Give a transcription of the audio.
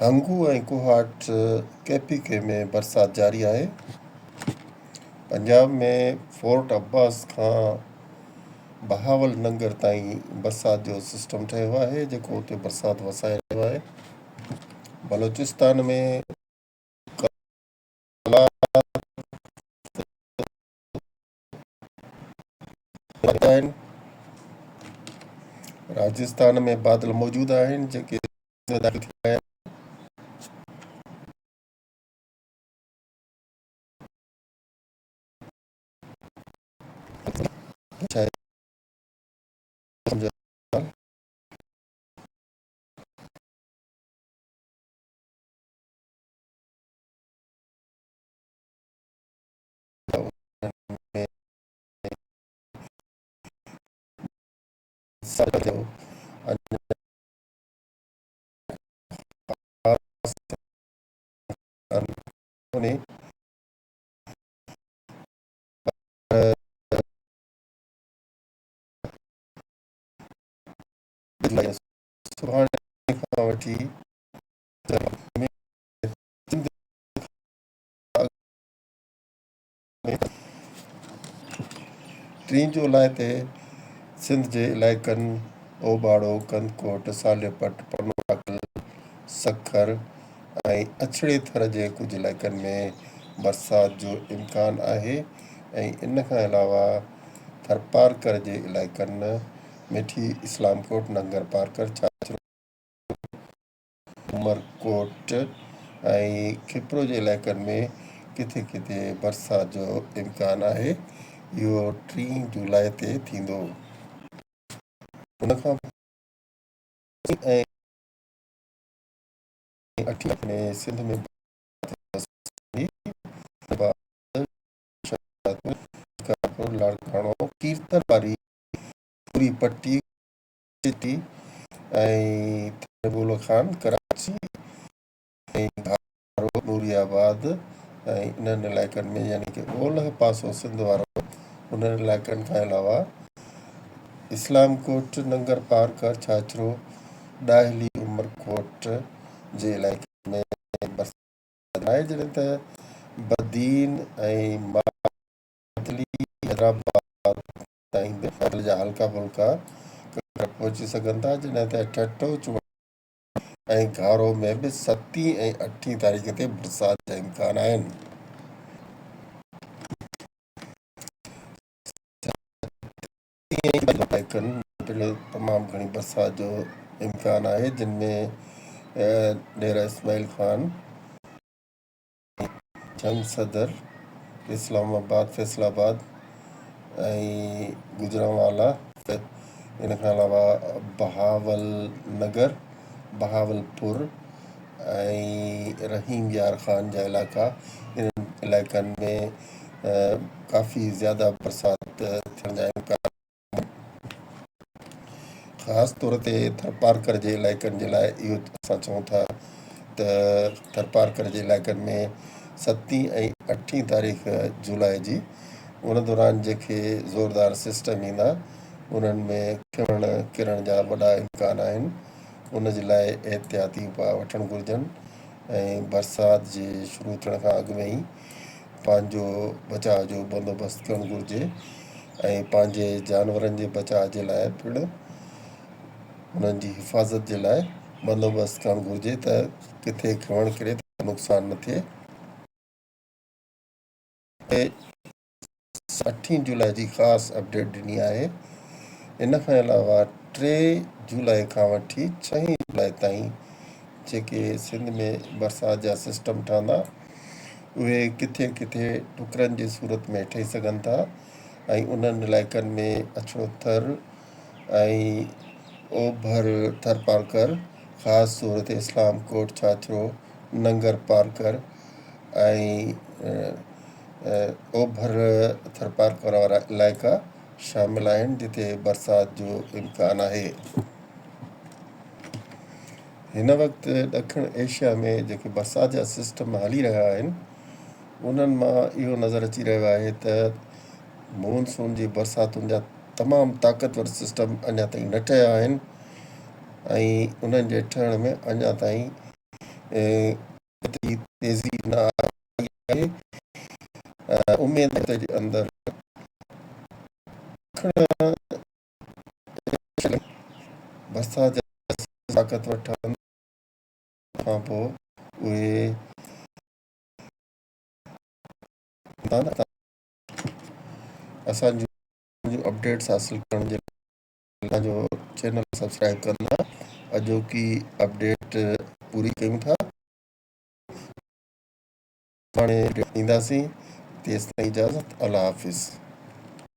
हंगू ऐं कोहाट केपीके में बरसाति जारी आहे। पंजाब में फोर्ट अब्बास खां बहावल नंगर ताईं बरसाति जो सिस्टम ठहियो आहे जेको उते बरसाति वसाए रहियो आहे। बलोचिस्तान में कला आहिनि। राजस्थान में बादल मौजूदु आहिनि जेके दाख़िल थिया आहिनि। छा आहे सुभाणे खां वठी सिंध में 3 जुलाई ते सिंध जे इलाइक़नि ओबाड़ो, कंदकोट, सालेपट, पनवाकल, सखर ऐं अछड़े थर जे कुझु इलाइक़नि में बरसाति जो इम्कान आहे ऐं इन खां अलावा थरपारकर जे इलाइक़नि मिठी, इस्लामकोट, नंगर पारकर, छाछरो, उमरकोट ऐं खिपरो जे इलाइक़नि में किथे किथे बरसाति जो इम्कान आहे। इहो 3 जुलाई ते थींदो। उनखां ऐं 8 में सिंध में लाड़काणो, कीर्तन वारी पूरी पट्टी थी ऐं थरबोलो खान, कराची ऐं घारो, नूरियाबाद ऐं इन्हनि इलाइक़नि में यानी कि ओलह पासो सिंध वारो उन्हनि इलाइक़नि खां अलावा इस्लामकोट, नंगर पारकर, छाछरो, डाहली, उमरकोट जे इलाइक़े में बरसाति आहे। जॾहिं त बदीन ऐं मादली, हैदराबाद ताईं बादल जा हल्का फुल्का पहुची सघनि था। जॾहिं त ठठो, ऐं घारो में बि 7 ऐं 8 तारीख़ ते बरसाति जा इम्कान आहिनि। तमामु घणी बरसाति जो इम्कान आहे जिन में डेरा इस्माइल खान, जंग सदर, इस्लामाबाद, फैसलाबाद ऐं गुजरांवाला, इन खां अलावा बहावल नगर, बहावलपुर ऐं रहीम यार ख़ान जा इलाइक़ा, इन्हनि इलाइक़नि में काफ़ी ज़्यादा बरसाति थियण जा इम्कान। ख़ासि तौर ते थरपारकर जे इलाइक़नि जे लाइ इहो असां चऊं था त थरपारकर जे इलाइक़नि में 7 ऐं 8 तारीख़ जुलाई जी उन दौरान जेके ज़ोरदार सिस्टम ईंदा उन्हनि में खिमण किरण जा वॾा इम्कान आहिनि। उन जे लाइ एहतियाती उपाय वठणु घुरिजनि ऐं बरसाति जे शुरू थियण खां अॻु में ई पंहिंजो बचाव जो बंदोबस्तु करणु घुरिजे ऐं पंहिंजे जानवरनि जे बचाव जे लाइ पिणु उन्हनि जी हिफ़ाज़त जे लाइ बंदोबस्तु करणु घुरिजे त किथे खिमण किरे त नुक़सानु न थिए। 8 जुलाई जी ख़ासि अपडेट ॾिनी आहे। इन खां अलावा 3 जुलाई खां वठी 6 जुलाई ताईं जेके सिंध में बरसाति जा सिस्टम ठहंदा उहे किथे किथे टुकरनि जी सूरत में ठही सघनि था ऐं उन्हनि इलाइक़नि में अछड़ो थर ऐं ओभर थरपारकर, ख़ासि तौर ते इस्लामकोट, छाछरो, नंगर पारकर ऐं ओभर थरपारकर वारा इलाइक़ा शामिल आहिनि जिते बरसाति जो इम्कान आहे। हिन वक़्तु ॾखिण एशिया में जेके बरसाति जा सिस्टम हली रहिया आहिनि उन्हनि मां इहो नज़र अची रहियो आहे त मॉनसून जी बरसातुनि जा तमामु ताक़तवर सिस्टम अञा ताईं न ठहिया आहिनि ऐं उन्हनि जे ठहण में अञा ताईं एतिरी तेज़ी न आहे। उमेद आहे त जे अंदरि बरसात जा ताक़त वठण खां पोइ उहे असांजूं अपडेट्स हासिल करण जे लाइ असांजो चैनल सब्सक्राइब कंदा। अॼोकी अपडेट पूरी कयूं था, हाणे ईंदासीं। तेसिताईं इजाज़त, अल्लाह हाफ़िज़।